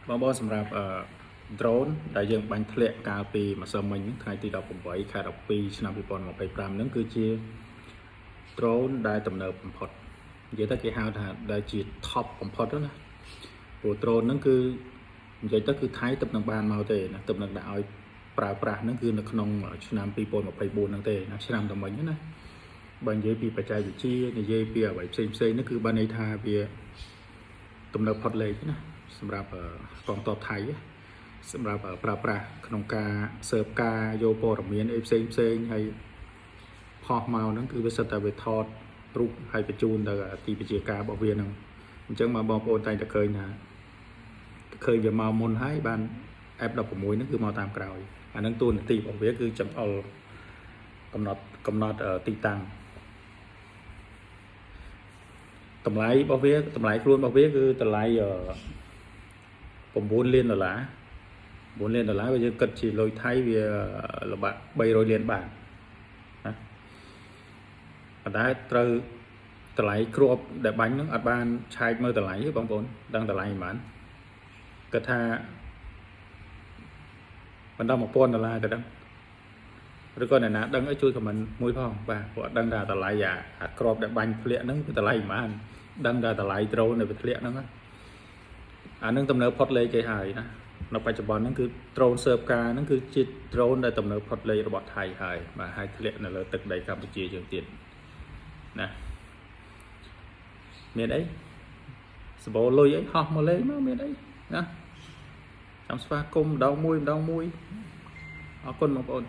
បងប្អូនសម្រាប់ drone ដែលយើងបាញ់ធ្លាក់កាលពីម្សិលមិញថ្ងៃទី18ខែ12ឆ្នាំ2025ហ្នឹងគឺជា drone ដែលទំនើបបំផុតនិយាយទៅគេហៅថាដែលជា top បំផុតណាព្រោះ drone ហ្នឹងគឺនិយាយទៅគឺថៃទឹកនឹងបានមកទេណាទឹកនឹងដាក់ឲ្យប្រើប្រាស់ហ្នឹងគឺនៅក្នុងឆ្នាំ2024ហ្នឹងទេណាឆ្នាំតែមិញណាបើនិយាយពីបច្ចេកវិទ្យានិយាយពីអ្វីផ្សេងហ្នឹងគឺបានន័យថាវាទំនើបផុតលេខណាសម្រាប់កងទ័ពថៃសម្រាប់ប្រើប្រាស់ក្នុងការស៊ើបការយកព័ត៌មានអីផ្សេងហើយផុសមកហ្នឹងគឺវាសិតតែវាថតរូបហើយបញ្ជូនទៅទីពជាការរបស់វាហ្នឹងអញ្ចឹងមកបងប្អូនតែងតែឃើញថាឃើញវាមកមុនហើយបាន F16 ហ្នឹងគឺមកតាមក្រោយអាហ្នឹងតួនាទីរបស់វាគឺចង្អុលកំណត់ទីតាំងតម្លៃរបស់វាតម្លៃខ្លួនរបស់វាគឺតម្លៃ9 លានដុល្លារ9 លានដុល្លារបើយើងគិតជាលុយថៃវាល្បាក់300 លានបាតណាប៉ុន្តែត្រូវតម្លៃគ្រាប់ដែលបាញ់ហ្នឹងអត់បានឆែកមើលតម្លៃទេបងប្អូនដឹងតម្លៃប៉ុន្មានគិតថាមិនដល់ 1000 ដុល្លារទៅដឹងឬក៏អ្នកណាដឹងឲ្យជួយខមមិនមួយផងបាទព្រោះអត់ដឹងថាតម្លៃអាគ្រាប់ដែលបាញ់ធ្លាក់ហ្នឹងគឺតម្លៃប៉ុន្មានដឹងតែតម្លៃដ្រូនដែលវាធ្លាក់ហ្នឹងអានឹងទំនើបផុតលេខគេហើយណានៅបច្ចុប្បន្នហ្នឹងគឺដ្រូនស៊ើបការហ្នឹងគឺជាដ្រូនដែលទំនើបផុតលេខរបស់ថៃហើយបាទហើយធ្លាក់នៅលើទឹកដីកម្ពុជាយើងទៀតណាមានអីសបោលុយអីហោះមកលេងមកមានអីណាចាំស្វាគមន៍ម្ដងមួយអរគុណបងប្អូន